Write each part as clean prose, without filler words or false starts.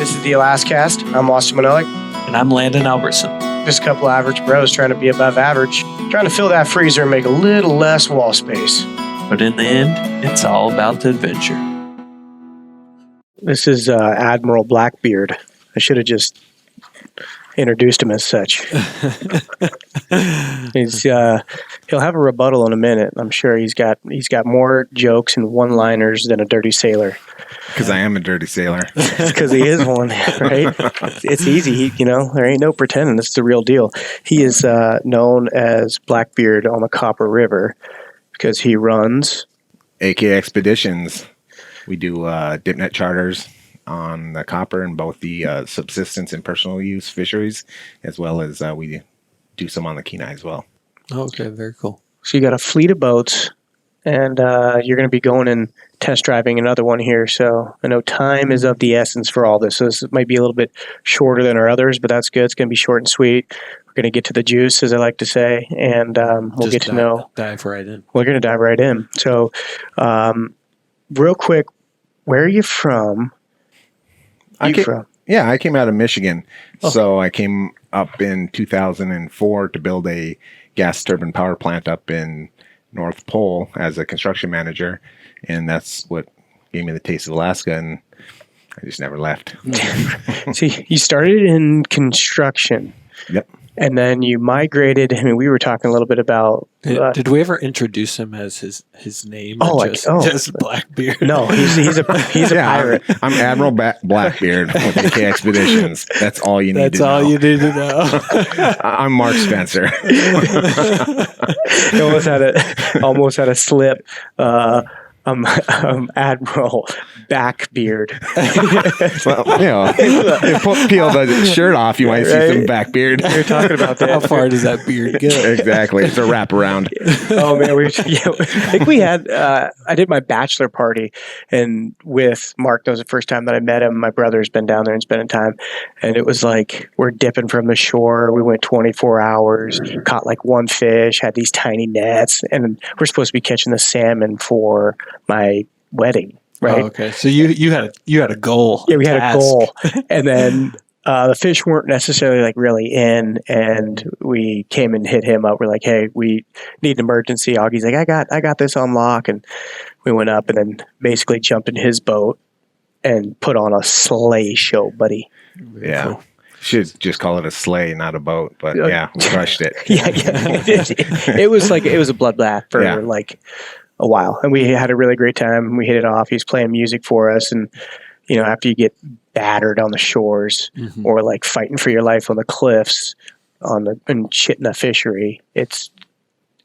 This is the Alaskast. I'm Austin Manolik. And I'm Landon Albertson. Just a couple average bros trying to be above average. Trying to fill that freezer and make a little less wall space. But in the end, it's all about the adventure. This is Admiral Blackbeard. I should have just introduced him as such. He'll have a rebuttal in a minute. I'm sure he's got more jokes and one-liners than a dirty sailor. Because I am a dirty sailor. Because he is one, right? It's easy. There ain't no pretending. This is the real deal. He is known as Blackbeard on the Copper River because he runs AK Expeditions. We do dip net charters on the Copper and both the subsistence and personal use fisheries, as well as we do some on the Kenai as well. Okay, very cool. So you got a fleet of boats, and you're going to be going and test driving another one here. So I know time is of the essence for all this. So this might be a little bit shorter than our others, but that's good. It's going to be short and sweet. We're going to get to the juice, as I like to say, and we'll get to know. Dive right in. We're going to dive right in. So real quick, where are you from? I came out of Michigan. Oh. So I came up in 2004 to build a gas turbine power plant up in North Pole as a construction manager. And that's what gave me the taste of Alaska. And I just never left. See, you started in construction. Yep. And then you migrated. I mean, we were talking a little bit about. Did we ever introduce him as his name? Just Blackbeard. No, he's a pirate. I'm Admiral Blackbeard with AK Expeditions. That's all you need. That's all you need to know. I'm Mark Spencer. almost had a slip. I'm Admiral Backbeard. Well, if you peel the shirt off, you might see some backbeard. You're talking about that. How far does that beard go? Exactly. It's a wraparound. Oh, man. I think we had, I did my bachelor party, and with Mark, that was the first time that I met him. My brother's been down there and spending time, and it was like we're dipping from the shore. We went 24 hours, caught like one fish, had these tiny nets, and we're supposed to be catching the salmon for my wedding, right? Oh, okay. So you had a goal. Yeah, we had a goal, and then the fish weren't necessarily like really in, and we came and hit him up. We're like, "Hey, we need an emergency." Augie's like, "I got this on lock," and we went up and then basically jumped in his boat and put on a sleigh show, buddy. Yeah. Cool. Should just call it a sleigh, not a boat. But yeah, we crushed it. Yeah. It was a bloodbath for like a while, and we had a really great time. We hit it off. He was playing music for us, and after you get battered on the shores or like fighting for your life on the cliffs and shit in a fishery, it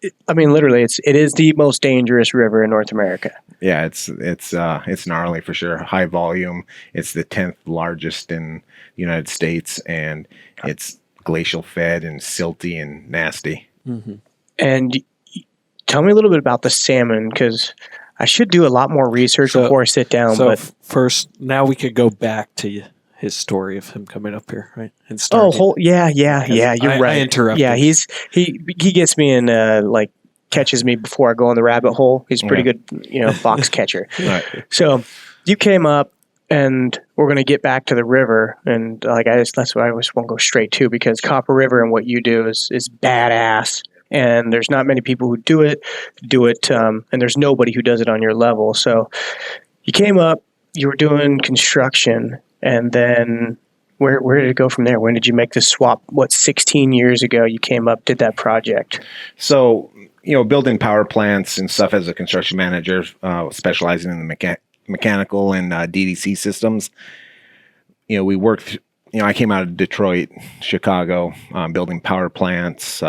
is the most dangerous river in North America. Yeah, it's gnarly for sure. High volume. It's the 10th largest in the United States, and it's glacial fed and silty and nasty. Mm-hmm. And tell me a little bit about the salmon, because I should do a lot more research before I sit down. So but first, now we could go back to his story of him coming up here, right? And yeah. You're right. I interrupted. Yeah, he gets me and catches me before I go in the rabbit hole. He's a pretty good, box catcher. Right. So you came up, and we're going to get back to the river, and that's what I just want to go straight to, because Copper River and what you do is badass. And there's not many people who do it, and there's nobody who does it on your level. So you came up, you were doing construction, and then where did it go from there? When did you make the swap? 16 years ago you came up, did that project? So, building power plants and stuff as a construction manager, specializing in the mechanical and DDC systems. We worked, I came out of Detroit, Chicago, building power plants,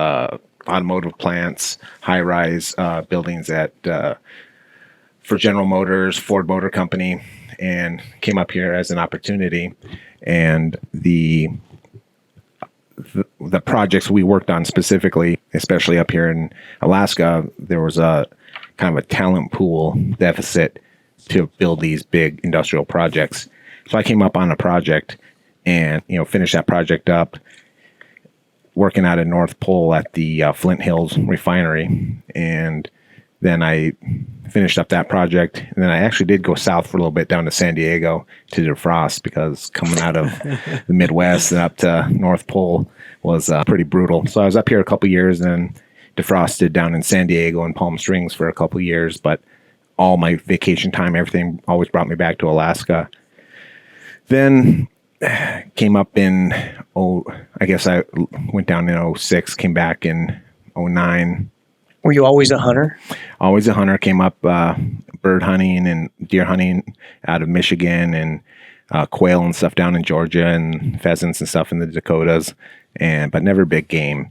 automotive plants, high-rise buildings for General Motors, Ford Motor Company, and came up here as an opportunity. And the projects we worked on specifically, especially up here in Alaska, there was a kind of a talent pool deficit to build these big industrial projects. So I came up on a project and, finished that project up, working out at North Pole at the Flint Hills refinery. And then I finished up that project, and then I actually did go south for a little bit down to San Diego to defrost, because coming out of the Midwest and up to North Pole was pretty brutal. So I was up here a couple years and then defrosted down in San Diego and Palm Springs for a couple years, but all my vacation time, everything always brought me back to Alaska. Then came up in, I guess I went down in 06, came back in 09. Were you always a hunter? Always a hunter. Came up bird hunting and deer hunting out of Michigan, and quail and stuff down in Georgia, and pheasants and stuff in the Dakotas, but never big game.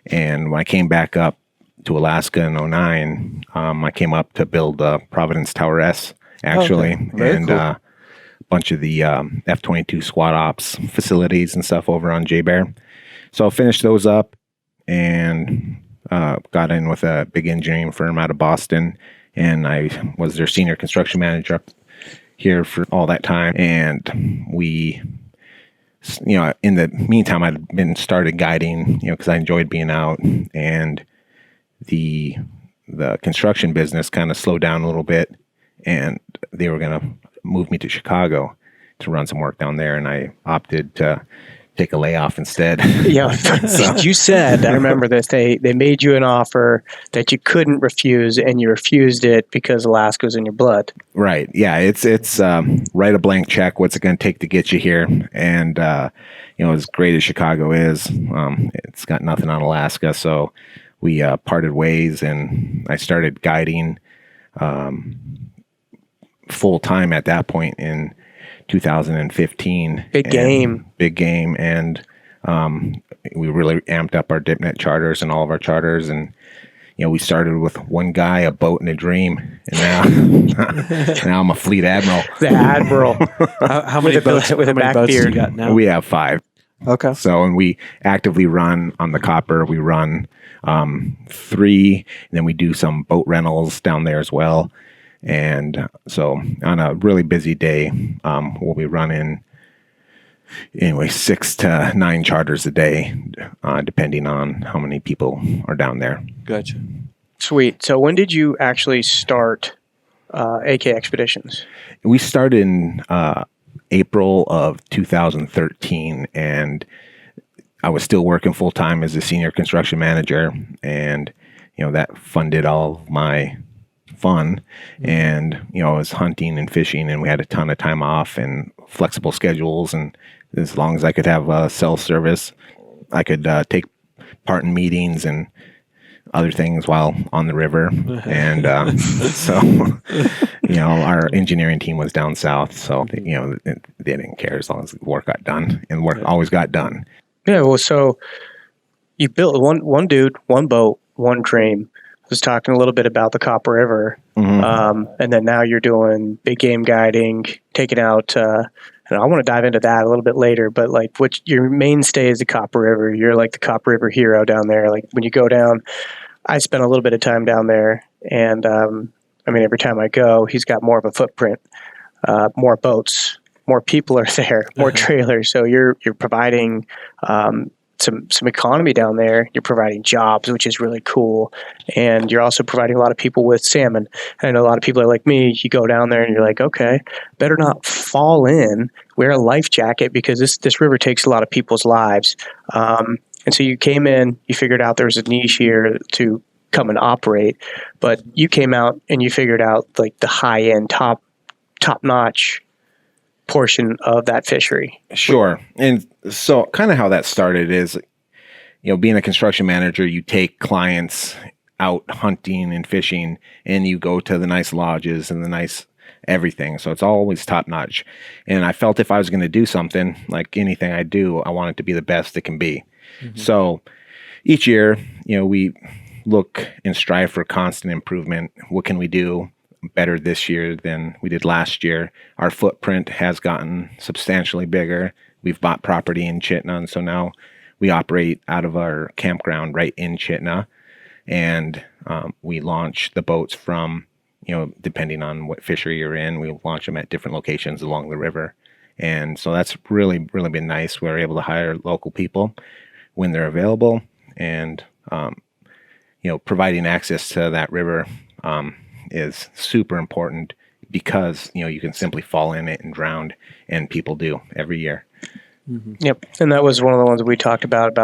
And when I came back up to Alaska in 09, I came up to build Providence Tower S, actually, and cool. A bunch of the F-22 squad ops facilities and stuff over on J-Bear. So I finished those up and got in with a big engineering firm out of Boston, and I was their senior construction manager up here for all that time. And we, in the meantime, I'd been started guiding, because I enjoyed being out, and the construction business kind of slowed down a little bit, and they were going to move me to Chicago to run some work down there, and I opted to take a layoff instead. Yeah, you said, I remember this, they made you an offer that you couldn't refuse, and you refused it because Alaska was in your blood. Right. Yeah. It's write a blank check. What's it going to take to get you here? And, as great as Chicago is, it's got nothing on Alaska. So we parted ways, and I started guiding full time at that point in 2015. Big game. And we really amped up our DipNet charters and all of our charters, and we started with one guy, a boat, and a dream, and now I'm a fleet admiral. The Admiral. How many boats? With a how many boats do Blackbeard. you got now? We have 5. Okay. So, and we actively run on the Copper. We run 3, and then we do some boat rentals down there as well. And so on a really busy day, we'll be running 6 to 9 charters a day, depending on how many people are down there. Gotcha. Sweet. So when did you actually start AK Expeditions? We started in April of 2013, and I was still working full time as a senior construction manager, and that funded all of my fun. And I was hunting and fishing, and we had a ton of time off and flexible schedules, and as long as I could have cell service, I could take part in meetings and other things while on the river. And so our engineering team was down south, so they didn't care as long as the work got done, and work always got done. Yeah, well, so you built one dude, one boat, one dream. I was talking a little bit about the Copper River, and then now you're doing big game guiding, taking out, and I want to dive into that a little bit later, but your mainstay is the Copper River. You're like the Copper River hero down there. Like when you go down, I spent a little bit of time down there, and every time I go, he's got more of a footprint, more boats, more people are there, more trailers. So you're providing some economy down there. You're providing jobs, which is really cool. And you're also providing a lot of people with salmon. And I know a lot of people are like me. You go down there and you're like, okay, better not fall in, wear a life jacket, because this river takes a lot of people's lives. And so you came in, you figured out there was a niche here to come and operate, but you came out and you figured out like the high end, top notch portion of that fishery. Sure. And so kind of how that started is, being a construction manager, you take clients out hunting and fishing, and you go to the nice lodges and the nice everything. So it's always top notch. And I felt if I was going to do something, like anything I do, I want it to be the best it can be. Mm-hmm. So each year, we look and strive for constant improvement. What can we do better this year than we did last year? Our footprint has gotten substantially bigger. We've bought property in Chitina, and so now we operate out of our campground right in Chitina, and we launch the boats from, depending on what fishery you're in, we launch them at different locations along the river. And so that's really, really been nice. We're able to hire local people when they're available, and providing access to that river is super important because, you can simply fall in it and drown, and people do every year. Yep, and that was one of the ones we talked about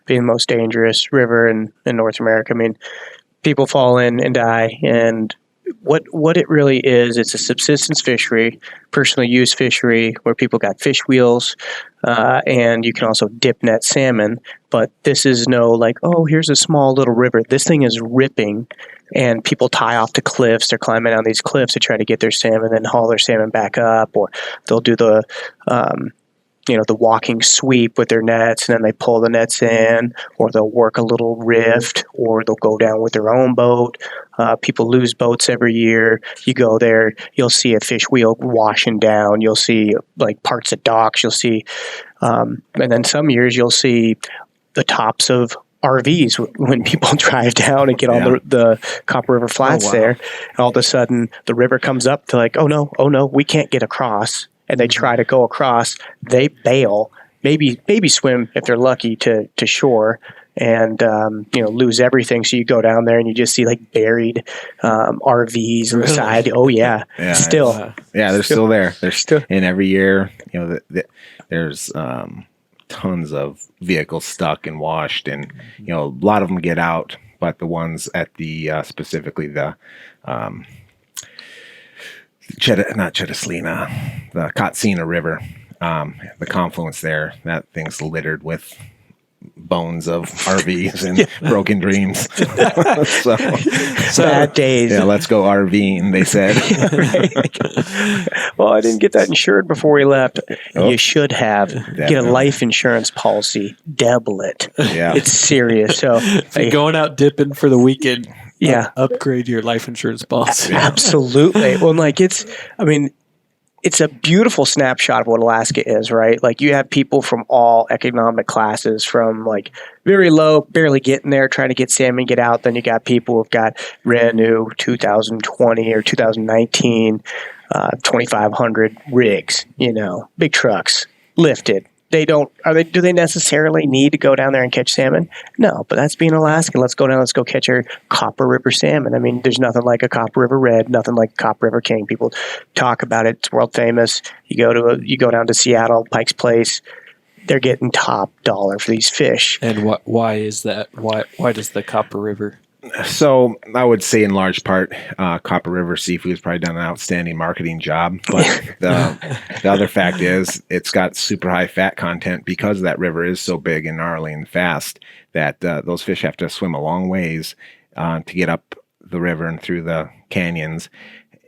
being the most dangerous river in North America. I mean, people fall in and die, and what it really is, it's a subsistence fishery, personally used fishery, where people got fish wheels, and you can also dip net salmon. But this is no like, oh, here's a small little river. This thing is ripping, and people tie off to cliffs. They're climbing down these cliffs to try to get their salmon and haul their salmon back up, or they'll do the the walking sweep with their nets, and then they pull the nets in, or they'll work a little rift, or they'll go down with their own boat. People lose boats every year. You go there, you'll see a fish wheel washing down. You'll see like parts of docks. You'll see, and then some years you'll see the tops of RVs when people drive down and get on the Copper River flats there. And all of a sudden, the river comes up to like, oh no, we can't get across. And they try to go across, they bail, maybe swim if they're lucky to shore, and lose everything. So you go down there and you just see like buried RVs on the side. Oh yeah, still. They're still there. They're still, and every year, there's tons of vehicles stuck and washed, and a lot of them get out, but the ones at the specifically the the Katsina River, the confluence there, that thing's littered with bones of RVs and broken dreams. so bad days. Yeah, let's go RVing, they said. Well, I didn't get that insured before we left. You should have. Definitely. Get a life insurance policy. Double it. Yeah. It's serious. So if you're going out dipping for the weekend, upgrade your life insurance policy. Absolutely. Well, it's a beautiful snapshot of what Alaska is, right? Like you have people from all economic classes, from like very low, barely getting there, trying to get salmon, get out. Then you got people who've got brand new 2020 or 2019 2,500 rigs, big trucks, lifted. Do they necessarily need to go down there and catch salmon? No, but that's being Alaskan. Let's go down, let's go catch our Copper River salmon. I mean, there's nothing like a Copper River Red, nothing like Copper River King. People talk about it. It's world famous. You go down to Seattle, Pike's Place, they're getting top dollar for these fish. And why is that? Why does the Copper River? So I would say in large part, Copper River Seafood has probably done an outstanding marketing job. But the other fact is it's got super high fat content because that river is so big and gnarly and fast that those fish have to swim a long ways to get up the river and through the canyons.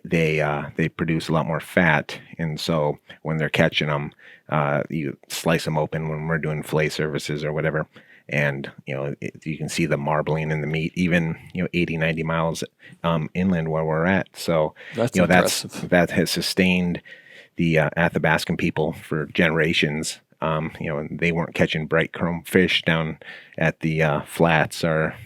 They produce a lot more fat. And so when they're catching them, you slice them open when we're doing fillet services or whatever. And, you can see the marbling in the meat, even, 80, 90 miles inland where we're at. So, that has sustained the Athabascan people for generations. And they weren't catching bright chrome fish down at the flats or,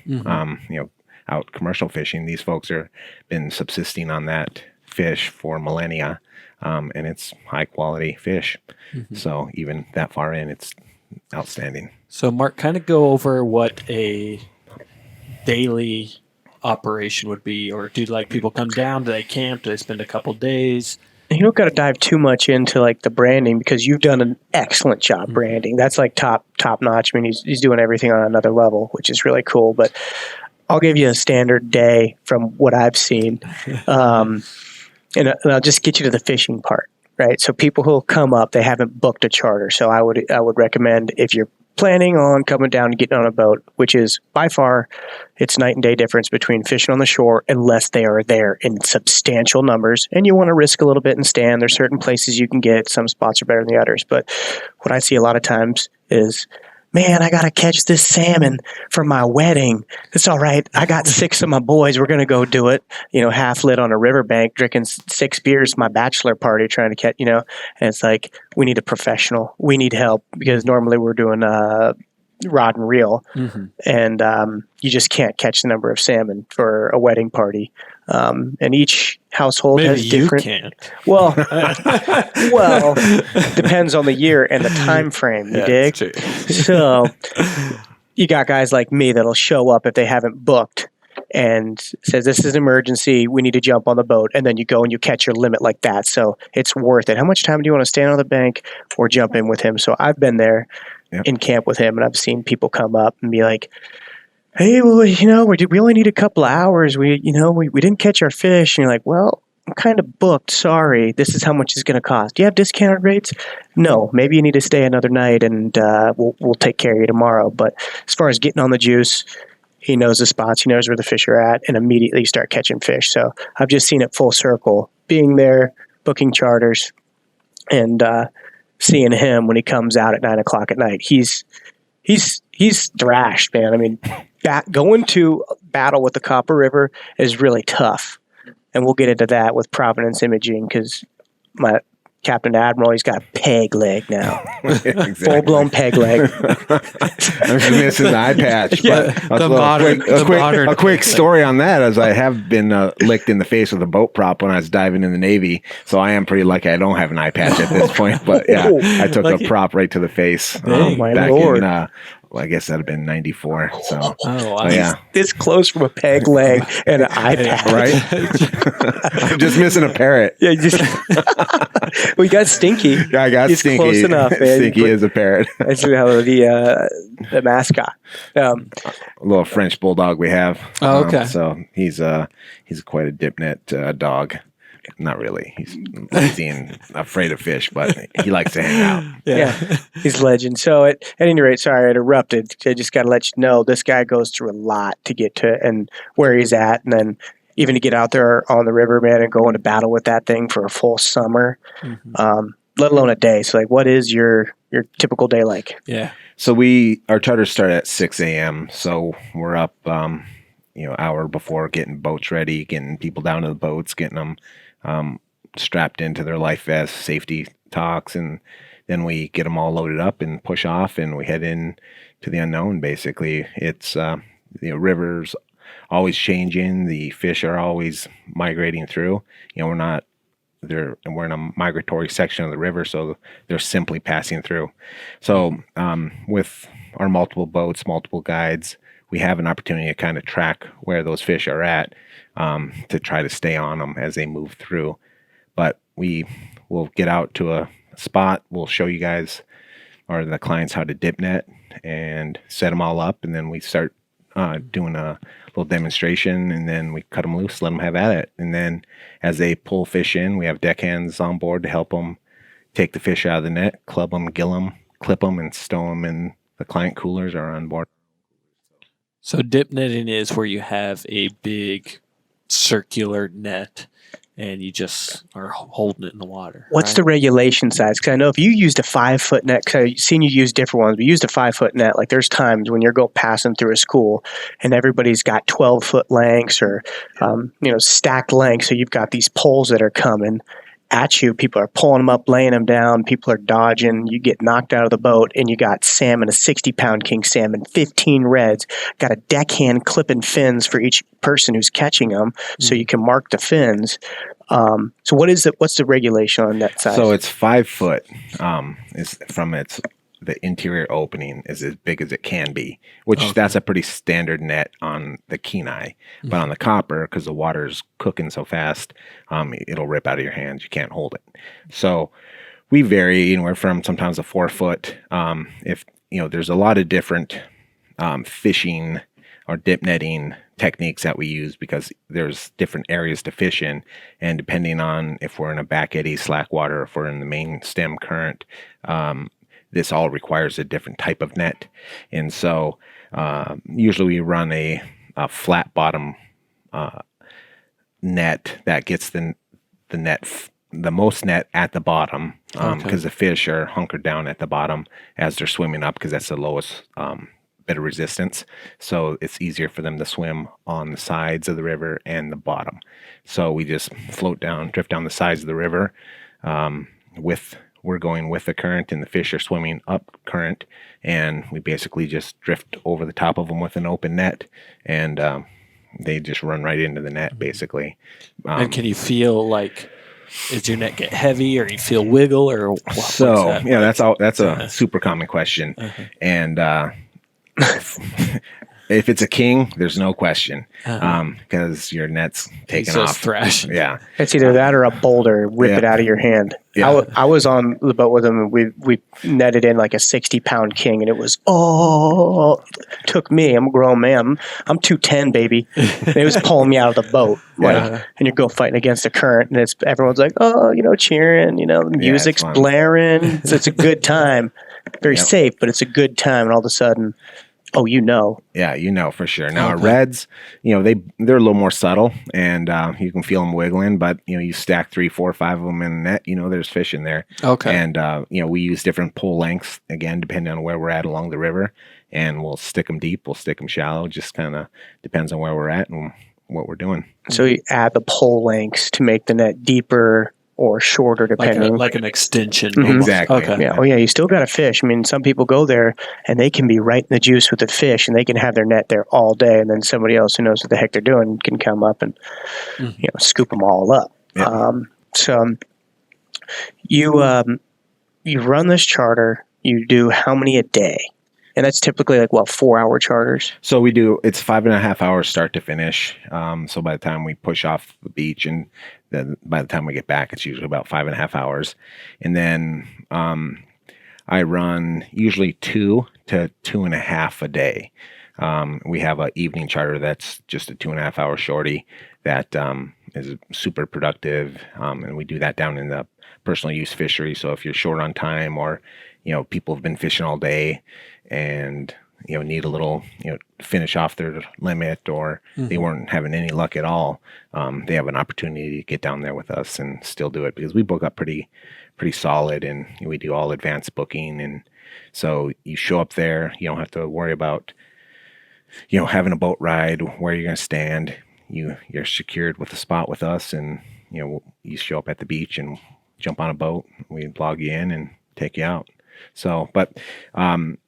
out commercial fishing. These folks are been subsisting on that fish for millennia. And it's high quality fish. Mm-hmm. So even that far in, it's outstanding. So, Mark, kind of go over what a daily operation would be, or do people come down? Do they camp? Do they spend a couple days? You don't got to dive too much into like the branding, because you've done an excellent job branding. That's like top notch. I mean, he's doing everything on another level, which is really cool. But I'll give you a standard day from what I've seen, and I'll just get you to the fishing part. Right. So people who'll come up, they haven't booked a charter. So I would recommend, if you're planning on coming down and getting on a boat, which is by far, it's night and day difference between fishing on the shore, unless they are there in substantial numbers and you want to risk a little bit and stand. There's certain places you can get. Some spots are better than the others. But what I see a lot of times is, man, I got to catch this salmon for my wedding. It's all right. I got 6 of my boys. We're going to go do it, half lit on a riverbank, drinking 6 beers, my bachelor party, trying to catch, and it's like, we need a professional. We need help, because normally we're doing rod and reel, and you just can't catch the number of salmon for a wedding party. And each household has different. Maybe you can't. Well, depends on the year and the time frame. You dig? So you got guys like me that'll show up if they haven't booked, and says, this is an emergency, we need to jump on the boat, and then you go and you catch your limit like that. So it's worth it. How much time do you want to stand on the bank or jump in with him? So I've been there in camp with him, and I've seen people come up and be like, hey, well, we only need a couple of hours. We didn't catch our fish. And you're like, well, I'm kind of booked. Sorry. This is how much it's going to cost. Do you have discounted rates? No. Maybe you need to stay another night, and we'll take care of you tomorrow. But as far as getting on the juice, he knows the spots. He knows where the fish are at, and immediately start catching fish. So I've just seen it full circle. Being there, booking charters, and seeing him when he comes out at 9 o'clock at night. He's thrashed, man. I mean, going to battle with the Copper River is really tough. And we'll get into that with Providence Imaging, because my Captain Admiral, he's got peg leg now. Exactly. Full-blown peg leg. I'm just missing the eye patch. But a quick story on that, as I have been licked in the face with a boat prop when I was diving in the Navy. So I am pretty lucky I don't have an eye patch at this point. But yeah, I took a prop right to the face. Oh, my Lord. I guess that'd have been 94. So, wow. Yeah. This close from a peg leg and an eye patch. Right? I'm just missing a parrot. Yeah, we got Stinky. Yeah, I got Stinky. Close enough, man. Stinky is a parrot. That's the mascot. A little French bulldog we have. Oh, okay. So he's quite a dipnet dog. Not really. He's lazy and afraid of fish, but he likes to hang out. Yeah. He's a legend. So at any rate, sorry I interrupted. I just got to let you know this guy goes through a lot to get to and where he's at, and then even to get out there on the river, man, and go into battle with that thing for a full summer, let alone a day. So, like, what is your typical day like? Yeah. So our charters start at 6 a.m. So we're up, hour before, getting boats ready, getting people down to the boats, getting them strapped into their life vests, safety talks, and then we get them all loaded up and push off, and we head in to the unknown. Basically, it's rivers always changing. The fish are always migrating through. We're in a migratory section of the river, so they're simply passing through. So with our multiple boats, multiple guides, we have an opportunity to kind of track where those fish are at, to try to stay on them as they move through. But we will get out to a spot. We'll show you guys or the clients how to dip net and set them all up, and then we start doing a little demonstration, and then we cut them loose, let them have at it. And then as they pull fish in, we have deckhands on board to help them take the fish out of the net, club them, gill them, clip them, and stow them, and the client coolers are on board. So dip netting is where you have a big circular net and you just are holding it in the water. What's the regulation size? Because I know if you used a 5-foot net, because I've seen you use different ones, but you used a 5-foot net, like there's times when you're passing through a school and everybody's got 12-foot lengths or, stacked lengths. So you've got these poles that are coming at you. People are pulling them up, laying them down. People are dodging. You get knocked out of the boat, and you got salmon, a 60-pound king salmon, 15 reds, got a deckhand clipping fins for each person who's catching them, so you can mark the fins. So what's the regulation on that size? So it's 5 foot. Is from the interior opening is as big as it can be, which that's a pretty standard net on the Kenai. But on the Copper, because the water's cooking so fast, it'll rip out of your hands. You can't hold it. So we vary anywhere from sometimes a 4 foot. If there's a lot of different fishing or dip netting techniques that we use, because there's different areas to fish in, and depending on if we're in a back eddy, slack water, if we're in the main stem current, this all requires a different type of net. And so usually we run a flat bottom net that gets the most net at the bottom, because the fish are hunkered down at the bottom as they're swimming up, because that's the lowest bit of resistance. So it's easier for them to swim on the sides of the river and the bottom. So we just drift down the sides of the river we're going with the current, and the fish are swimming up current, and we basically just drift over the top of them with an open net, and they just run right into the net, basically. And can you feel does your net get heavy, or you feel wiggle, or that's a super common question. And If it's a king, there's no question, because your net's taken off. Thrash. Yeah, It's either that or a boulder rip it out of your hand. Yeah. I was on the boat with him, and we netted in like a 60-pound king, and it was took me. I'm a grown man. I'm 210, baby. And it was pulling me out of the boat, and you're go fighting against the current, and everyone's like, cheering. The music's blaring. It's a good time. Very safe, but it's a good time. And all of a sudden, yeah, for sure. Now our reds, they're a little more subtle, and you can feel them wiggling. But you stack 3, 4, 5 of them in the net, there's fish in there. Okay. And we use different pull lengths again, depending on where we're at along the river, and we'll stick them deep, we'll stick them shallow. Just kind of depends on where we're at and what we're doing. So you add the pull lengths to make the net deeper or shorter, depending. Like an extension. Mm-hmm. Exactly. Okay. Yeah. Oh, yeah. You still got to fish. I mean, some people go there and they can be right in the juice with the fish, and they can have their net there all day, and then somebody else who knows what the heck they're doing can come up and scoop them all up. Yeah. So you run this charter. You do how many a day? And that's typically 4-hour charters? So we do, it's 5.5 hours start to finish. So by the time we push off the beach, and then by the time we get back, it's usually about 5.5 hours. And then I run usually 2 to 2.5 a day. We have an evening charter that's just a 2.5 hour shorty that is super productive. And we do that down in the personal use fishery. So if you're short on time, or people have been fishing all day and need a little finish off their limit, or they weren't having any luck at all, they have an opportunity to get down there with us and still do it, because we book up pretty solid, and we do all advanced booking. And so you show up there, you don't have to worry about having a boat ride, where you're going to stand. You're secured with a spot with us, and you show up at the beach and jump on a boat, we log you in and take you out. So, but, and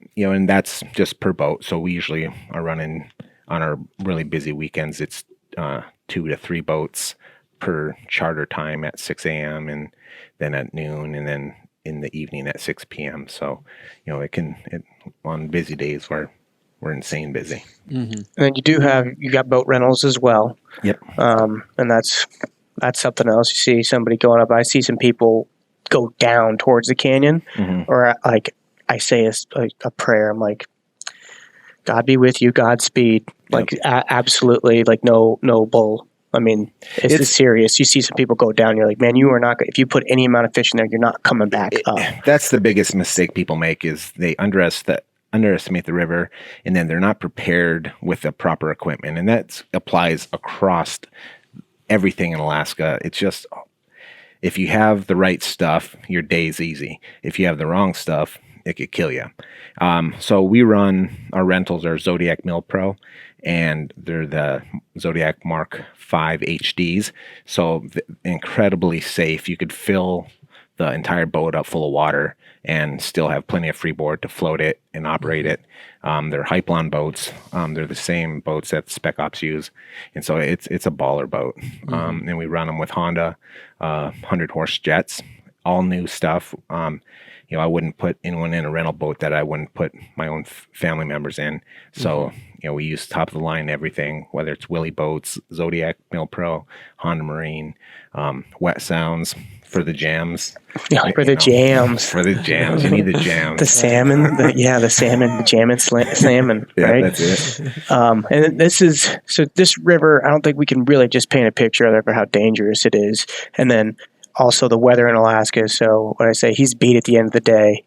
that's just per boat. So we usually are running on our really busy weekends. It's 2 to 3 boats per charter time at 6 a.m. and then at noon, and then in the evening at 6 p.m. So, on busy days we're insane busy. Mm-hmm. And then you got boat rentals as well. Yep. And that's something else. You see somebody going up. I see some people go down towards the canyon, or I say a prayer. I'm like, God be with you, Godspeed. Absolutely, no bull. I mean, it's serious. You see some people go down, you're like, man, you are not. If you put any amount of fish in there, you're not coming back up. That's the biggest mistake people make, is they underestimate the river, and then they're not prepared with the proper equipment, and that applies across everything in Alaska. It's just, if you have the right stuff, your day's easy. If you have the wrong stuff, it could kill you. So we run, our rentals are Zodiac Mill Pro, and they're the Zodiac Mark 5 HDs. So incredibly safe. You could fill the entire boat up full of water and still have plenty of freeboard to float it and operate it. They're Hypelon boats. They're the same boats that Spec Ops use. And so it's a baller boat. And we run them with Honda 100-horse jets, all new stuff. I wouldn't put anyone in a rental boat that I wouldn't put my own family members in. So, we use top of the line everything, whether it's Willie Boats, Zodiac Mill Pro, Honda Marine, Wet Sounds for the jams. Yeah, for the jams. For the jams. You need the jams. The salmon. The salmon, the jamming salmon, yeah, right? That's it. And this river, I don't think we can really just paint a picture of it for how dangerous it is. And then also the weather in Alaska. So when I say he's beat at the end of the day,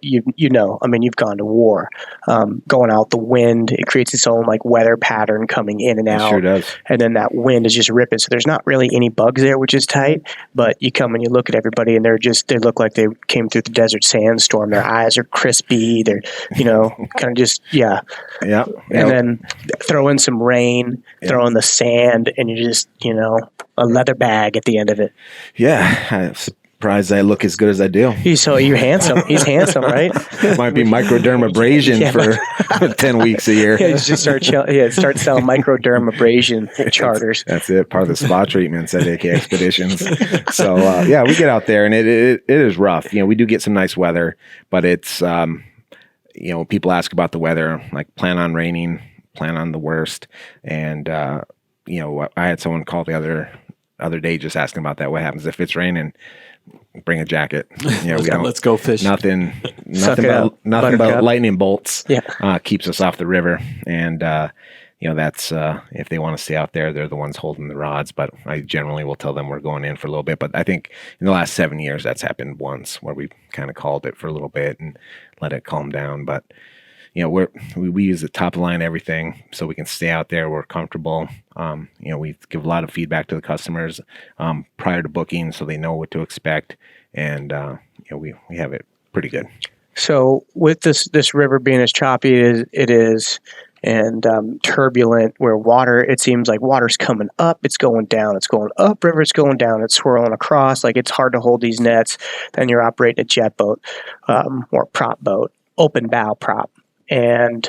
you've gone to war. Going out, the wind, it creates its own weather pattern coming in and out. It sure does. And then that wind is just ripping. So there's not really any bugs there, which is tight. But you come and you look at everybody, and they look like they came through the desert sandstorm. Their eyes are crispy. They're, kind of just, yeah. Yeah. And then throw in some rain, throw in the sand, and you're just, a leather bag at the end of it. Yeah. I'm surprised I look as good as I do. You're handsome. He's handsome, right? Might be microdermabrasion for 10 weeks a year. Yeah, just start selling microdermabrasion charters. That's it. Part of the spa treatments at AK Expeditions. So, we get out there, and it is rough. We do get some nice weather, but it's, people ask about the weather, plan on raining plan on the worst. And I had someone call the other day just asking about that. What happens if it's raining? Bring a jacket. Let's go fish. Nothing Buttercup. but lightning bolts. Yeah. Keeps us off the river. And that's if they want to stay out there, they're the ones holding the rods. But I generally will tell them we're going in for a little bit. But I think in the last 7 years, that's happened once where we kind of called it for a little bit and let it calm down. But we use the top line everything so we can stay out there. We're comfortable. We give a lot of feedback to the customers prior to booking, so they know what to expect, and we have it pretty good. So with this river being as choppy as it is, and turbulent, where it seems like water's coming up, it's going down, it's going up, river, it's going down, it's swirling across. Like, it's hard to hold these nets. Then you're operating a jet boat or prop boat, open bow prop. And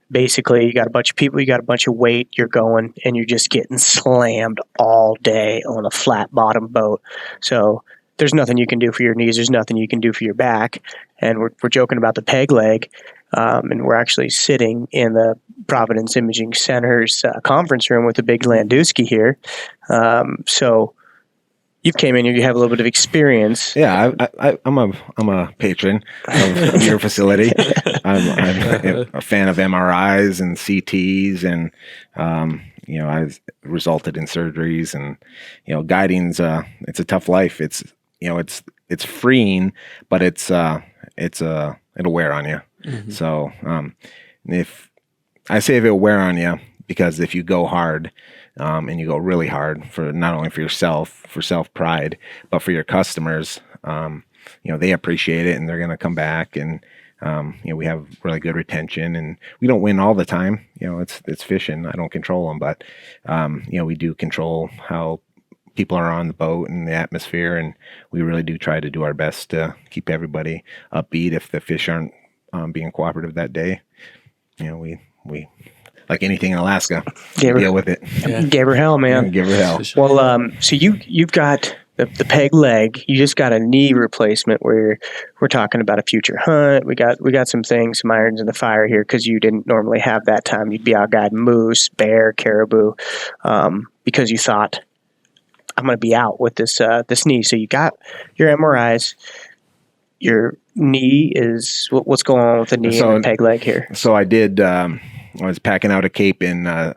basically, you got a bunch of people, you got a bunch of weight, you're going, and you're just getting slammed all day on a flat bottom boat. So there's nothing you can do for your knees. There's nothing you can do for your back. And we're joking about the peg leg. And we're actually sitting in the Providence Imaging Center's conference room with the big Landowski here. So you came in here, you have a little bit of experience. Yeah, I'm a patron of your facility. I'm a fan of MRIs and CTs, and I've resulted in surgeries, and guiding's it's a tough life. It's freeing, but it'll wear on you. Mm-hmm. So if it'll wear on you, because if you go hard. And you go really hard for not only for yourself, for self-pride, but for your customers. They appreciate it, and they're going to come back. And we have really good retention, and we don't win all the time. It's fishing. I don't control them, but we do control how people are on the boat and the atmosphere, and we really do try to do our best to keep everybody upbeat. If the fish aren't being cooperative that day, we. Like anything in Alaska, deal with it. Yeah. Gave her hell, man. Give her hell. Well, so you've got the peg leg. You just got a knee replacement. Where we're talking about a future hunt. We got some things, some irons in the fire here, because you didn't normally have that time. You'd be out guiding moose, bear, caribou, because you thought, I'm going to be out with this knee. So you got your MRIs. Your knee is what's going on with the knee and the peg leg here. So I did. I was packing out a Cape in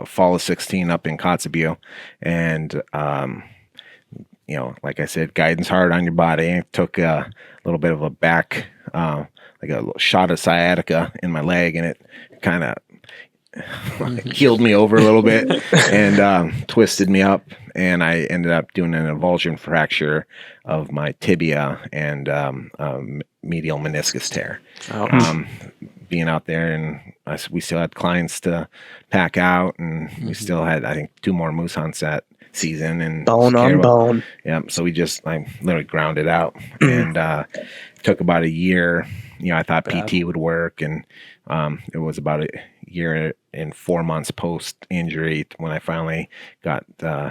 fall of 16 up in Kotzebue, and like I said, guidance hard on your body. I took a little bit of a back, like a little shot of sciatica in my leg, and it kind of healed me over a little bit and twisted me up, and I ended up doing an avulsion fracture of my tibia and medial meniscus tear. Being out there, and we still had clients to pack out, and we still had, I think, 2 more moose hunts that season, and bone on bone. Yeah, so I literally ground it out, and took about a year. I thought PT would work, and it was about a year and 4 months post injury when I finally got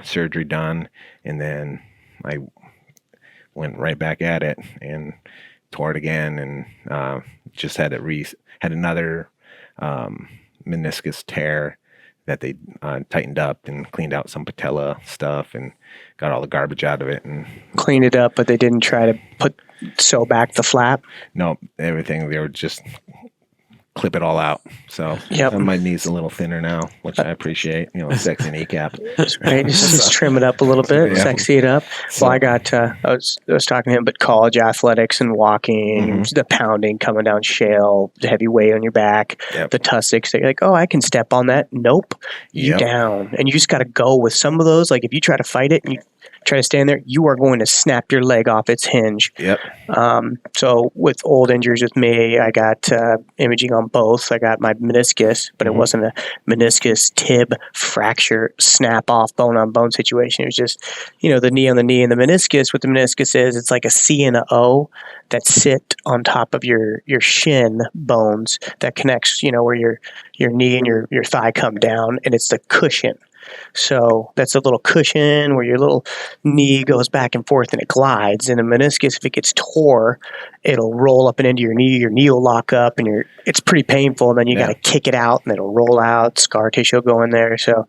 surgery done, and then I went right back at it and tore it again, and just had another meniscus tear that they tightened up and cleaned out some patella stuff and got all the garbage out of it and cleaned it up, but they didn't try to sew back the flap. No, everything. They were just clip it all out. So my knee's a little thinner now, which I appreciate. Sexy kneecap. Right, just trim it up a little bit, sexy it up. Well, I got I was talking to him, but college athletics and walking, the pounding, coming down shale, the heavy weight on your back, the tussocks. They're like, oh, I can step on that. Nope, you down, and you just got to go with some of those. Like if you try to fight it and you try to stand there, you are going to snap your leg off its hinge. Yep. So with old injuries with me, I got imaging on both. I got my meniscus, but it wasn't a meniscus tib fracture snap off bone on bone situation. It was just, the knee on the knee and the meniscus. What the meniscus is, it's like a C and a O that sit on top of your shin bones that connects, where your knee and your thigh come down, and it's the cushion. So that's a little cushion where your little knee goes back and forth and it glides. And a meniscus, if it gets tore, it'll roll up and into your knee will lock up, and it's pretty painful. And then you got to kick it out, and it'll roll out, scar tissue will go in there. So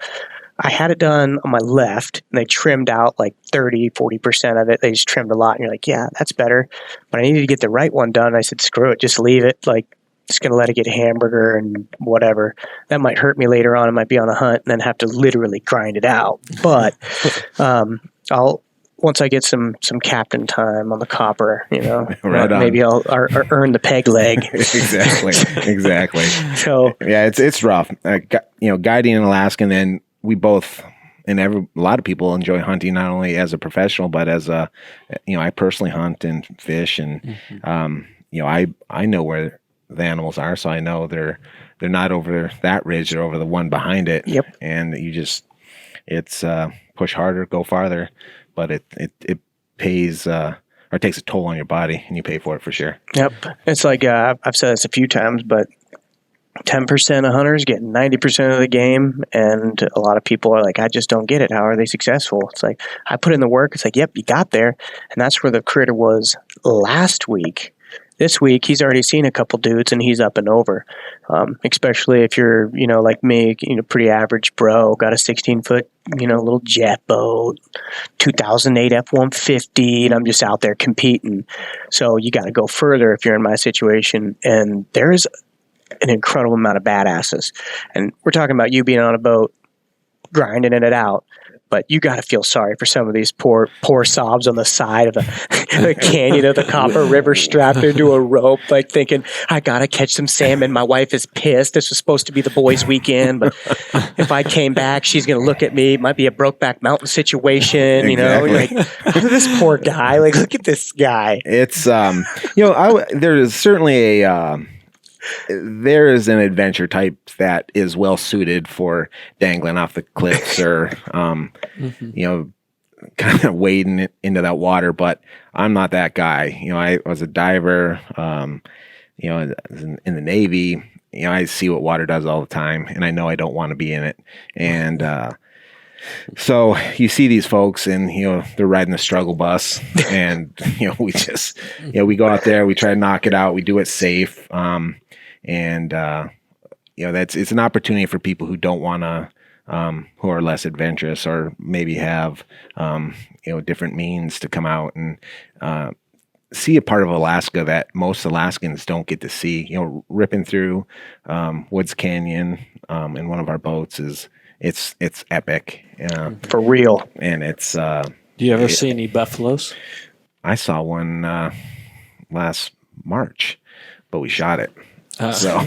I had it done on my left, and they trimmed out like 30-40% of it. They just trimmed a lot, and you're like, yeah, that's better. But I needed to get the right one done. I said, screw it, just leave it. Like, just going to let it get hamburger and whatever. That might hurt me later on. I might be on a hunt and then have to literally grind it out. But once I get some captain time on the copper, right maybe I'll earn the peg leg. Exactly. So yeah, it's rough. Guiding in Alaska, and then we both, and a lot of people enjoy hunting not only as a professional but as a, I personally hunt and fish, and I know where the animals are, so I know they're not over that ridge; they're over the one behind it. Yep. And it's push harder, go farther, but it pays or takes a toll on your body, and you pay for it for sure. Yep. It's like I've said this a few times, but 10% of hunters get 90% of the game, and a lot of people are like, I just don't get it. How are they successful? It's like, I put in the work. It's like, yep, you got there. And that's where the critter was last week. This week, he's already seen a couple dudes, and he's up and over. Especially if you're, like me, pretty average bro, got a 16-foot, little jet boat, 2008 F-150, and I'm just out there competing. So you got to go further if you're in my situation. And there's an incredible amount of badasses. And we're talking about you being on a boat, grinding it out. But you got to feel sorry for some of these poor sobs on the side of the canyon of the Copper River, strapped into a rope, like thinking, I got to catch some salmon. My wife is pissed. This was supposed to be the boys' weekend, but if I came back, she's going to look at me. It might be a Brokeback Mountain situation. Exactly. Like, look at this poor guy. Like, look at this guy. It's, there is certainly there is an adventure type that is well suited for dangling off the cliffs or, kind of wading into that water. But I'm not that guy. I was a diver, in the Navy. I see what water does all the time, and I know I don't want to be in it. And so you see these folks, and they're riding the struggle bus, and we just we go out there, we try to knock it out, we do it safe. And it's an opportunity for people who don't want to, who are less adventurous or maybe have, different means to come out and see a part of Alaska that most Alaskans don't get to see. Ripping through Woods Canyon in one of our boats it's epic. For real. And it's. Do you ever see any buffaloes? I saw one last March, but we shot it. So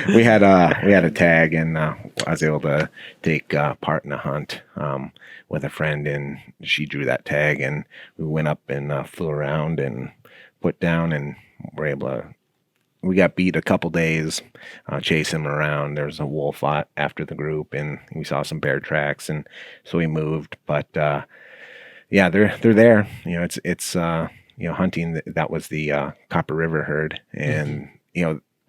we had a tag, and I was able to take part in a hunt with a friend, and she drew that tag, and we went up and flew around and put down, and were able to. We got beat a couple days chasing them around. There was a wolf after the group, and we saw some bear tracks, and so we moved. But they're there. It's hunting. That was the Copper River herd, and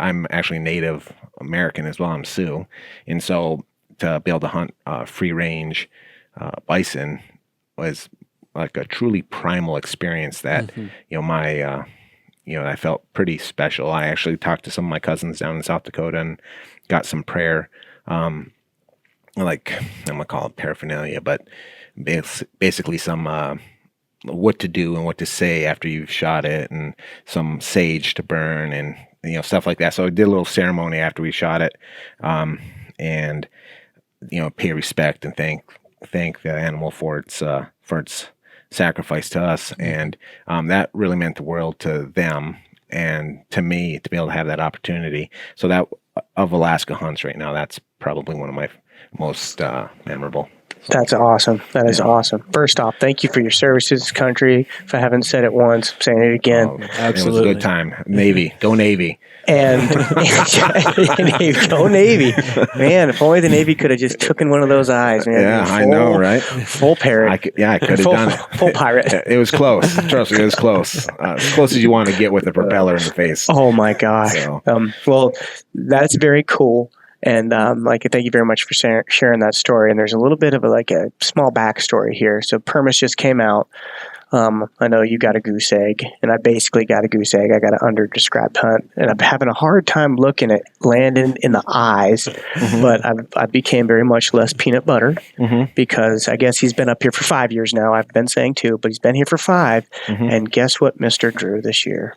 I'm actually Native American as well. I'm Sioux, and so to be able to hunt free range bison was like a truly primal experience that I felt pretty special. I actually talked to some of my cousins down in South Dakota and got some prayer, like I'm gonna call it paraphernalia, but basically some. What to do and what to say after you've shot it, and some sage to burn, and stuff like that. So I did a little ceremony after we shot it, and pay respect and thank the animal for its sacrifice to us, and that really meant the world to them and to me to be able to have that opportunity. So that of Alaska hunts right now, that's probably one of my most memorable. That's awesome. That is awesome. First off, thank you for your service to this country. If I haven't said it once, I'm saying it again. Absolutely. It was a good time. Navy. Go Navy. And go Navy. Man, if only the Navy could have just taken one of those eyes, man. Yeah, I know, right? Full parrot. I could have done it. Full pirate. It was close. Trust me, it was close. As close as you want to get with a propeller in the face. Oh, my gosh. So. Well, that's very cool. And thank you very much for sharing that story. And there's a little bit of a small backstory here. So permits just came out. I know you got a goose egg, and I basically got a goose egg. I got an under-described hunt, and I'm having a hard time looking at landing in the eyes. But I became very much less peanut butter because I guess he's been up here for 5 years now. I've been saying 2, but he's been here for 5. And guess what, Mister Drew, this year?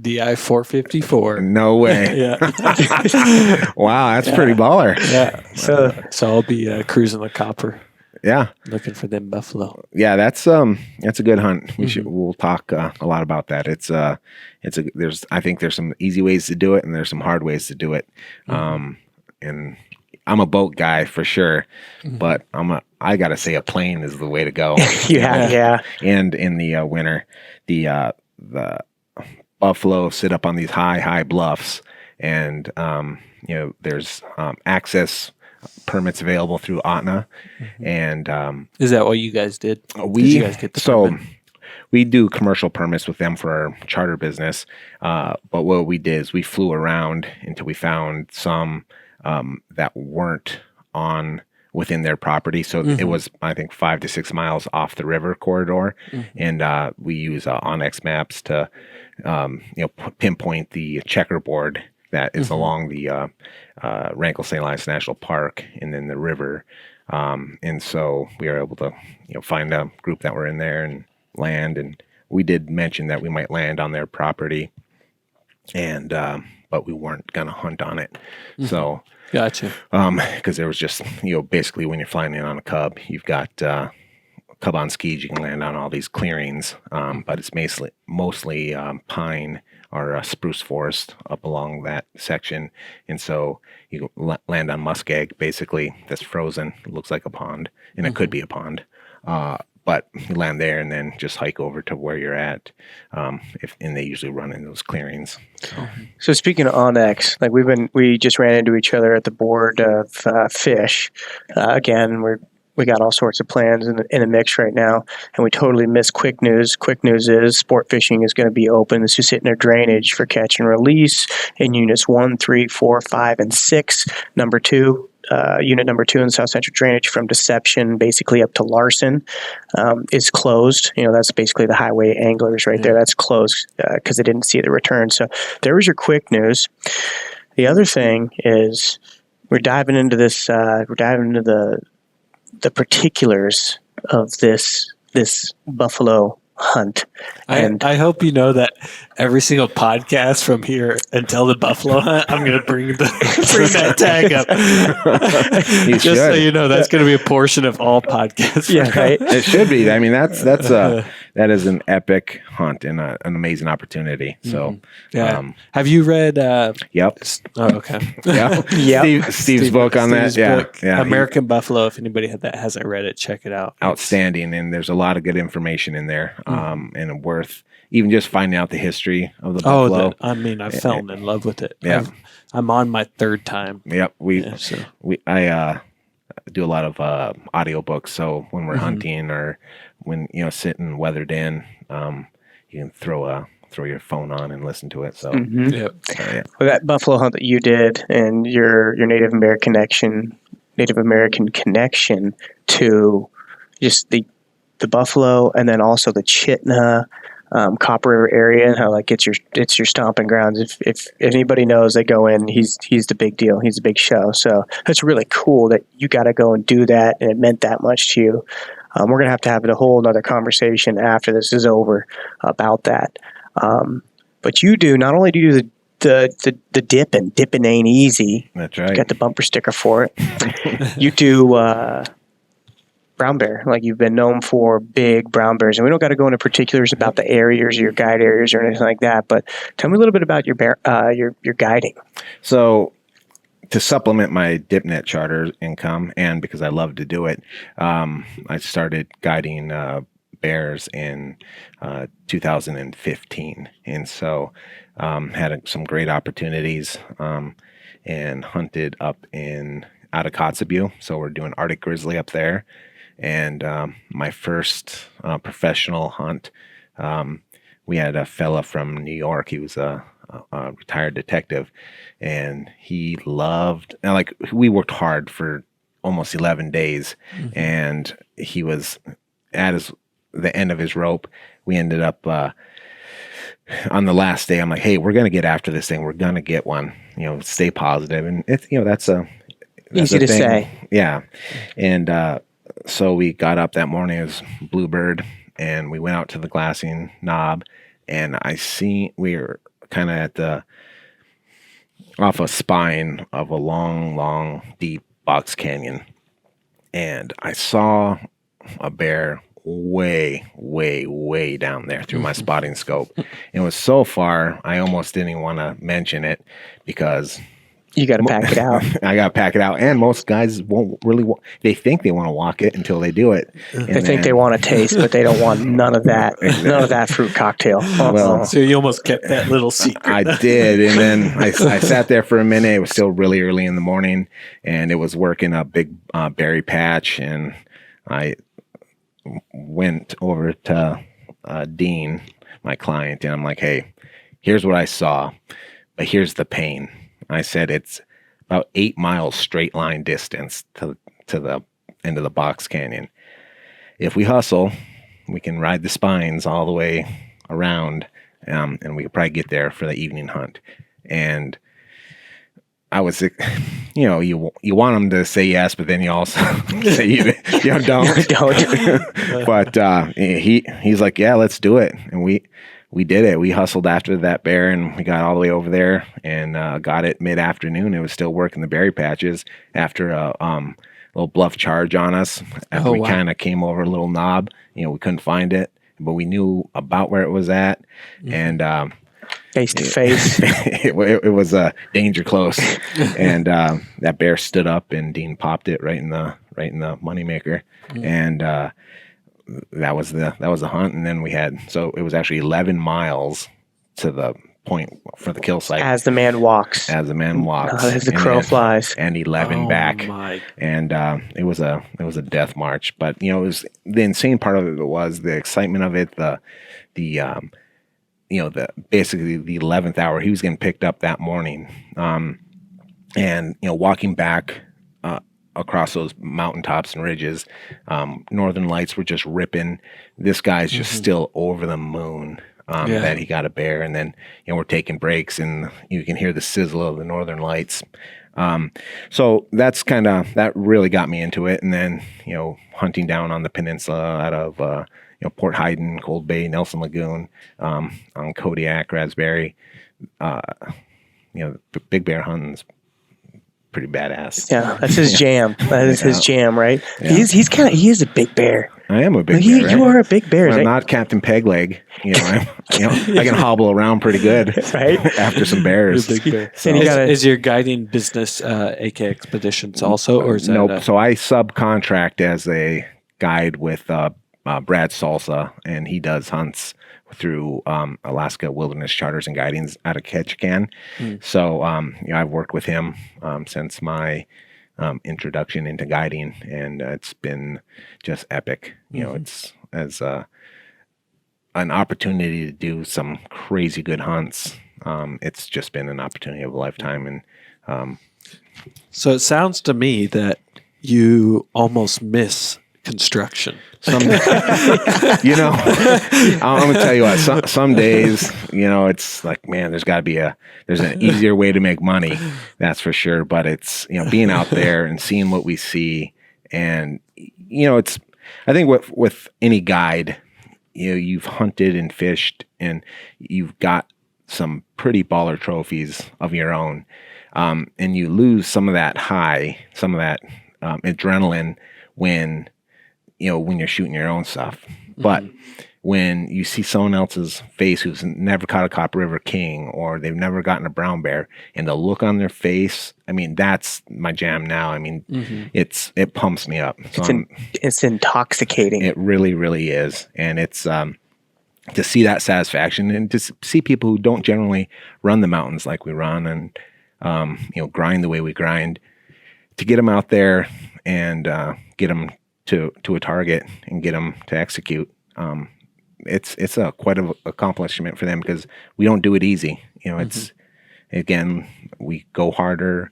DI 454. No way. Yeah. Wow, that's pretty baller. Yeah. So I'll be cruising the copper. Yeah, looking for them buffalo. Yeah, that's a good hunt. We'll talk a lot about that. I think there's some easy ways to do it, and there's some hard ways to do it. And I'm a boat guy for sure, but I gotta say a plane is the way to go. Yeah. And in the winter, the buffalo sit up on these high bluffs, and there's access permits available through OTNA. And is that what you guys did? Did you guys get the permit? We do commercial permits with them for our charter business. But what we did is we flew around until we found some that weren't within their property. So it was, I think, 5 to 6 miles off the river corridor. And we use Onyx maps to pinpoint the checkerboard that is along the Rankle St. Elias National Park and then the river. And so we were able to find a group that were in there and land. And we did mention that we might land on their property, and but we weren't going to hunt on it. So gotcha. Because there was just basically when you're flying in on a cub, you've got cub on skis, you can land on all these clearings, but it's mostly pine or spruce forest up along that section. And so you land on muskeg, basically, that's frozen. It looks like a pond, and it could be a pond. But you land there and then just hike over to where you're at. And they usually run in those clearings. So speaking of Onyx, we just ran into each other at the board of fish. Again, we got all sorts of plans in the mix right now, and we totally missed quick news. Quick news is sport fishing is going to be open. This is hitting their drainage for catch and release in units 1, 3, 4, 5, and 6. Unit number 2 in the South Central Drainage from Deception basically up to Larson is closed. That's basically the highway anglers right there. That's closed because they didn't see the return. So there was your quick news. The other thing is we're diving into this. We're diving into the particulars of this buffalo hunt. And I hope you know that every single podcast from here until the buffalo hunt, I'm going to bring that tag up. Just so you know, that's going to be a portion of all podcasts. Yeah, right. It should be. I mean, that is an epic hunt and an amazing opportunity. So, have you read? Yep. Oh, okay. Yeah. Steve's book on that. Book, American Buffalo. If anybody hasn't read it, check it out. Outstanding, and there's a lot of good information in there, and worth even just finding out the history of the buffalo. I fell in love with it. Yeah. I'm on my 3rd time. Yep. I do a lot of audiobooks. So when we're hunting or when sitting weathered in, you can throw your phone on and listen to it. So, Yep. Well, that buffalo hunt that you did and your Native American connection to just the buffalo, and then also the Chitna, Copper River area, and how it's your stomping grounds. If anybody knows, they go in. He's the big deal. He's the big show. So it's really cool that you got to go and do that, and it meant that much to you. We're gonna have to have a whole another conversation after this is over about that. But you do not only do you the dipping ain't easy. That's right. You got the bumper sticker for it. You do brown bear, you've been known for big brown bears, and we don't got to go into particulars about the areas, your guide areas, or anything like that. But tell me a little bit about your guiding. So, to supplement my DipNet charter income, and because I love to do it, I started guiding bears in 2015, and so had some great opportunities and hunted up out of Kotzebue. So we're doing Arctic grizzly up there. And my first professional hunt, we had a fella from New York. He was a a retired detective, and he loved. And like we worked hard for almost 11 days, and he was at the end of his rope. We ended up on the last day. I'm like, hey, we're gonna get after this thing. We're gonna get one. Stay positive, and it's that's easy to say. Yeah, and so we got up that morning. It was Bluebird, and we went out to the glassing knob, and we were kind of at off a spine of a long, deep box canyon, and I saw a bear way, way, way down there through my spotting scope. It was so far, I almost didn't want to mention it because you got to pack it out. I got to pack it out. And most guys won't really, they think they want to walk it until they do it. They think they want to taste, but they don't want none of that. Exactly. None of that fruit cocktail. Well, so you almost kept that little secret. I did. And then I sat there for a minute. It was still really early in the morning, and it was working a big berry patch. And I went over to Dean, my client, and I'm like, hey, here's what I saw, but here's the pain. I said it's about 8 miles straight line distance to the end of the box canyon. If we hustle, we can ride the spines all the way around, and we could probably get there for the evening hunt. And I was, you want them to say yes, but then you also say you don't. Don't. But he's like, yeah, let's do it. And we did it. We hustled after that bear, and we got all the way over there and got it mid-afternoon. It was still working the berry patches after a little bluff charge on us. After we kind of came over a little knob, we couldn't find it, but we knew about where it was at. And face to face, it was danger close. And that bear stood up, and Dean popped it right in the moneymaker. And that was the hunt. And then it was actually 11 miles to the point for the kill site. As the man walks. Not as the crow flies. And 11 back. And it was a death march. But it was the insane part of it was the excitement of it, basically the 11th hour. He was getting picked up that morning. And walking back across those mountaintops and ridges, northern lights were just ripping. This guy's just still over the moon that he got a bear. And then we're taking breaks, and you can hear the sizzle of the northern lights. So that really got me into it. And then hunting down on the peninsula out of Port Haydn, Cold Bay, Nelson Lagoon, on Kodiak, Raspberry, big bear hunting's pretty badass. Yeah, that's his jam. That is his jam, right? Yeah. He is a big bear. I am a big bear. Right? You are a big bear. I'm not Captain Pegleg. I can hobble around pretty good, right? After some bears. Big bear. So, is your guiding business AK Expeditions also, or is that nope? So I subcontract as a guide with Brad Salsa, and he does hunts through Alaska Wilderness Charters and Guidings out of Ketchikan. So I've worked with him since my introduction into guiding, and it's been just epic. It's as an opportunity to do some crazy good hunts. It's just been an opportunity of a lifetime. And so it sounds to me that you almost miss construction. I'm going to tell you what, some days, it's like, man, there's an easier way to make money. That's for sure. But it's, being out there and seeing what we see. And, I think with any guide, you've hunted and fished, and you've got some pretty baller trophies of your own. And you lose some of that high, some of that adrenaline when you're shooting your own stuff. But when you see someone else's face who's never caught a Copper River king, or they've never gotten a brown bear, and the look on their face, that's my jam now. It pumps me up. So it's intoxicating. It really, really is. And it's to see that satisfaction, and to see people who don't generally run the mountains like we run, and grind the way we grind, to get them out there and get them to a target and get them to execute. it's a quite an accomplishment for them because we don't do it easy. It's again, we go harder.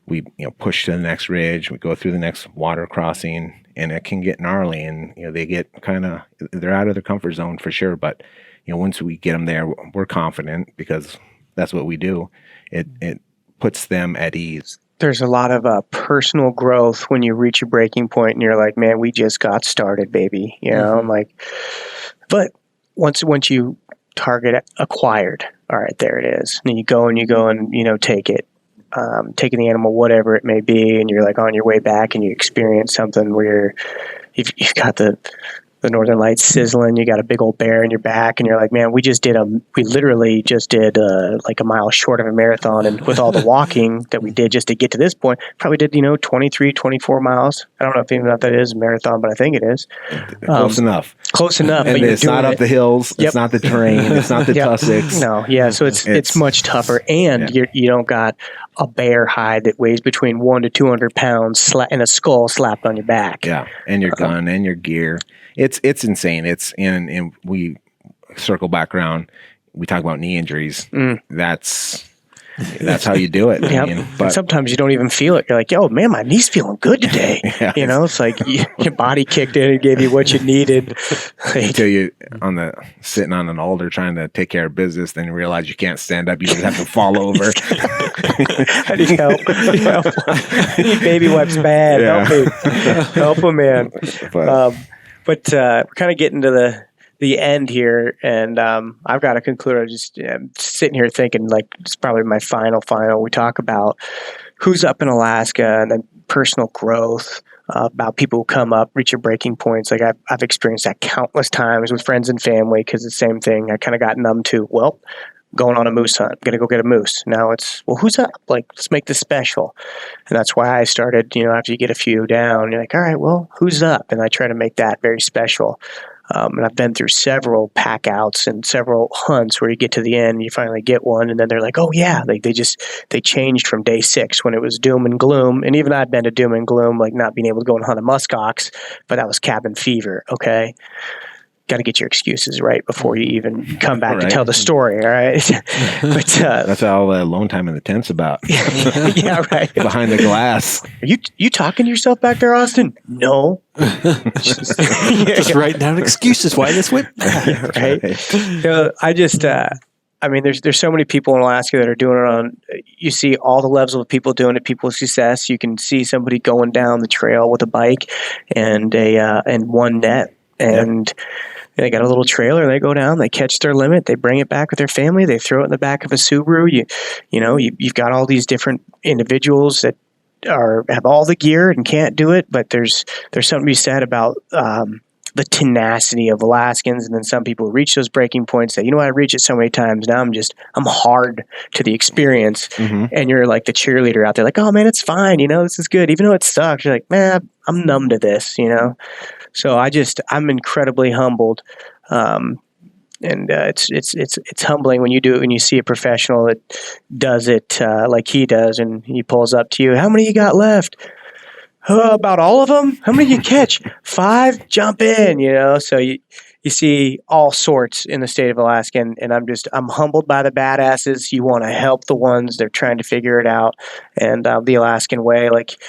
We push to the next ridge. We go through the next water crossing, and it can get gnarly. And they get they're out of their comfort zone for sure. But once we get them there, we're confident because that's what we do. It puts them at ease. There's a lot of personal growth when you reach a breaking point, and you're like, man, we just got started, baby. But once you target acquired, all right, there it is. And you go and take it. Taking the animal, whatever it may be, and you're like on your way back and you experience something where you've got the northern lights sizzling, you got a big old bear in your back, and you're like, man, we literally just did like a mile short of a marathon, and with all the walking that we did just to get to this point, probably did 23, 24 miles. I don't know if that is a marathon, but I think it is. Close enough. And but it's not up the hills. Yep. It's not the terrain. It's not the tussocks. No, yeah. So it's much tougher, and you don't got a bear hide that weighs between 100 to 200 pounds and a skull slapped on your back. Yeah, and your gun and your gear. It's insane. And we circle back around. We talk about knee injuries. That's how you do it. Yep. But sometimes you don't even feel it. You're like, oh man, my knee's feeling good today. It's like your body kicked in and gave you what you needed. Until you sitting on an altar trying to take care of business, then you realize you can't stand up. You just have to fall over. I need help. I need baby wipes bad. Help me, man. But we're kind of getting to the end here, and I've got to conclude. I'm just sitting here thinking, like, it's probably my final. We talk about who's up in Alaska and then personal growth, about people who come up, reach your breaking points. Like I've experienced that countless times with friends and family because the same thing. I kind of got numb to, well, going on a moose hunt. I'm going to go get a moose. Now it's, well, who's up? Like, let's make this special. And that's why I started, after you get a few down, you're like, all right, well, who's up? And I try to make that very special. And I've been through several pack outs and several hunts where you get to the end, you finally get one, and then they're like, oh yeah, like they changed from day 6 when it was doom and gloom. And even I've been to doom and gloom, like not being able to go and hunt a muskox, but that was cabin fever. Okay. Got to get your excuses right before you even come back to tell the story. All right. But that's all the alone time in the tent's about. Yeah, right. Behind the glass. Are you talking to yourself back there, Austin? No. Just writing down excuses why this went bad. Right. There's so many people in Alaska that are doing it on. You see all the levels of people doing it. People's success. You can see somebody going down the trail with a bike and one net, and they got a little trailer, and they go down, they catch their limit, they bring it back with their family, they throw it in the back of a Subaru. You've got all these different individuals that have all the gear and can't do it, but there's something to be said about the tenacity of Alaskans. And then some people reach those breaking points, say, I reach it so many times now, I'm hard to the experience. Mm-hmm. And you're like the cheerleader out there, like, oh man, it's fine, this is good, even though it sucks. You're like, man, I'm numb to this, So I'm incredibly humbled, and it's humbling when you do it, when you see a professional that does it like he does, and he pulls up to you. How many you got left? About all of them. How many you catch? 5. Jump in. So you see all sorts in the state of Alaska, and I'm humbled by the badasses. You want to help the ones that are trying to figure it out, and the Alaskan way, like,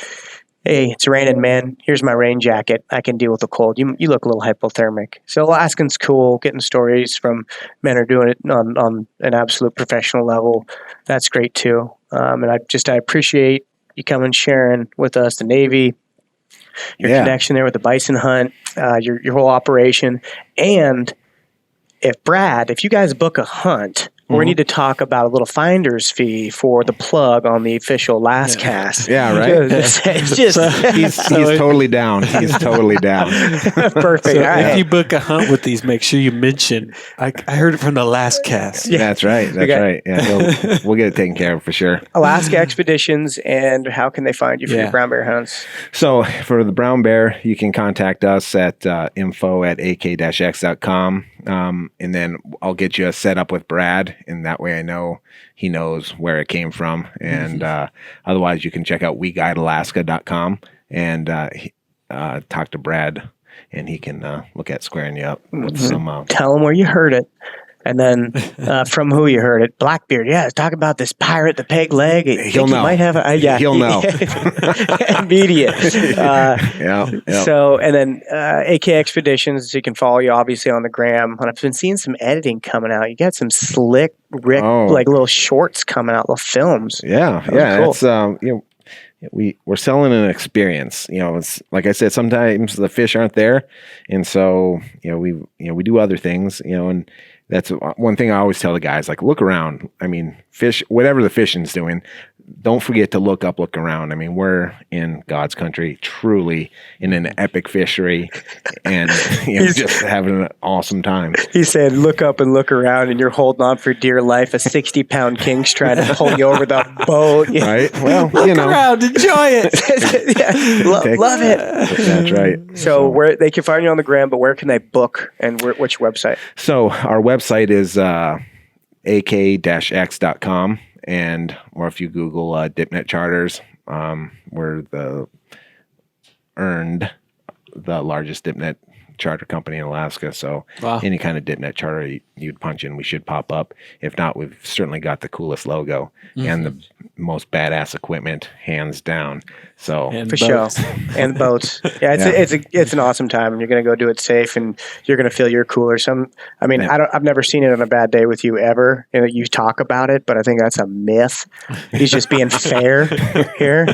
hey, it's raining, man. Here's my rain jacket. I can deal with the cold. You look a little hypothermic. So Alaskan's cool. Getting stories from men who are doing it on an absolute professional level. That's great too. And I appreciate you coming sharing with us the Navy, your connection there with the bison hunt, your whole operation. And if you guys book a hunt, we need to talk about a little finder's fee for the plug on the official Alaskast. Yeah, right. It's just he's totally down. He's totally down. Perfect. So if you book a hunt with these, make sure you mention. I heard it from the Alaskast. Yeah, that's right. Right. Yeah, we'll get it taken care of for sure. Alaska Expeditions, and how can they find you for your brown bear hunts? So for the brown bear, you can contact us at info@ak-x.com, and then I'll get you set up with Brad. And that way I know he knows where it came from. And otherwise, you can check out weguidealaska.com and talk to Brad. and he can look at squaring you up with some. Tell him where you heard it. And then from who you heard it, Blackbeard. Yeah, talk about this pirate, the peg leg. He'll know. Might have he'll know. Immediate. Yeah. So, and then AK Expeditions. You can follow you obviously on the gram. And I've been seeing some editing coming out. You got some slick, like little shorts coming out, little films. Yeah, cool. It's we're selling an experience. It's like I said, sometimes the fish aren't there, and so we do other things. And that's one thing I always tell the guys, like, look around. I mean, fish, whatever the fishing's doing, don't forget to look around. I mean, we're in God's country, truly in an epic fishery, and just having an awesome time. He said, look up and look around, and you're holding on for dear life. A 60-pound king's trying to pull you over the boat. Right? Well, look around, enjoy it. Love it. That's right. So where they can find you on the gram, but where can they book, and which website? So our website is ak-x.com. Or if you Google DipNet Charters, we're earned the largest DipNet charter company in Alaska. So any kind of DipNet charter you'd punch in, we should pop up. If not, we've certainly got the coolest logo and the most badass equipment, hands down. So for sure, and boats. Yeah, it's an awesome time, and you're going to go do it safe, and you're going to feel you're cooler. I've never seen it on a bad day with you ever. You talk about it, but I think that's a myth. He's just being fair here.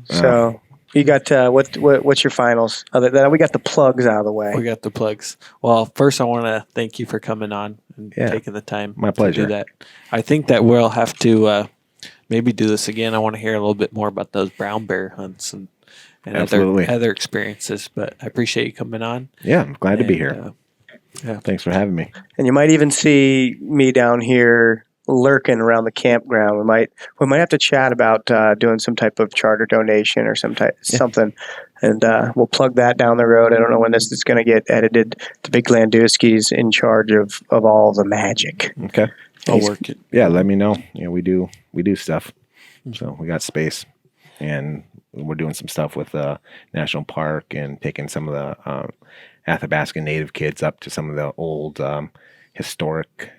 So. You got what's your finals? Other than we got the plugs out of the way. We got the plugs. Well, first I want to thank you for coming on and taking the time. My pleasure. To do that. I think that we'll have to maybe do this again. I want to hear a little bit more about those brown bear hunts and other experiences. But I appreciate you coming on. Yeah, I'm glad to be here. Thanks for having me. And you might even see me down here lurking around the campground. We might have to chat about doing some type of charter donation or something, and we'll plug that down the road. I don't know when this is going to get edited. The big Landowski's in charge of all the magic. Okay, I'll work it. Yeah, let me know. We do stuff. So we got space, and we're doing some stuff with National Park and taking some of the Athabasca Native kids up to some of the old historic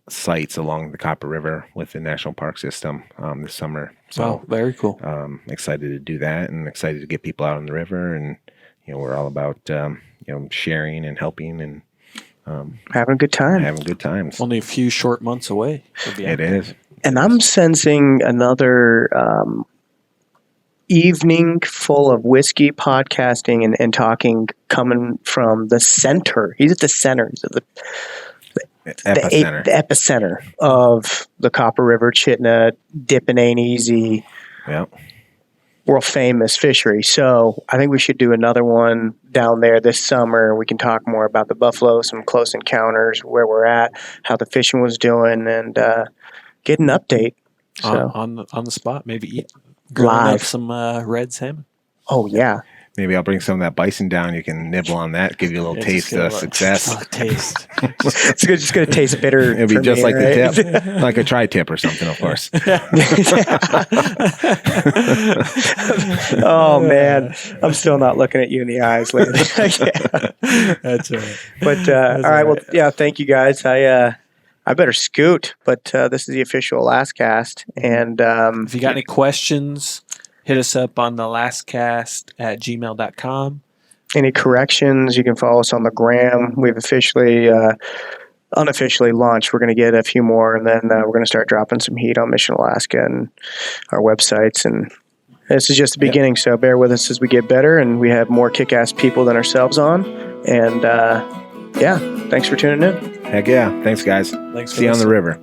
sites along the Copper River with the National Park System this summer. So very cool. Excited to do that, and excited to get people out on the river. And we're all about sharing and helping and having a good time. Having good times. Only a few short months away. It is. And I'm sensing another evening full of whiskey, podcasting, and talking coming from the center. He's at the center. He's at the epicenter of the Copper River, Chitna, Dippin' Ain't Easy, world famous fishery. So I think we should do another one down there this summer. We can talk more about the buffalo, some close encounters, where we're at, how the fishing was doing, and get an update. So on the spot, maybe live some red salmon. Oh yeah. Maybe I'll bring some of that bison down. You can nibble on that, give you a little taste of success. Taste. It's just going to taste bitter. It'll be just like the tip, like a tri-tip or something, of course. Oh, man. I'm still not looking at you in the eyes lately. That's right. But, all right. Well, thank you, guys. I better scoot, but this is the official Alaskast. And if you got any questions, hit us up on the Alaskast@gmail.com. Any corrections, you can follow us on the gram. We've unofficially launched. We're going to get a few more, and then we're going to start dropping some heat on Mission Alaska and our websites. And this is just the beginning, so bear with us as we get better, and we have more kick-ass people than ourselves on. And, thanks for tuning in. Heck yeah. Thanks, guys. Thanks. See you on the river.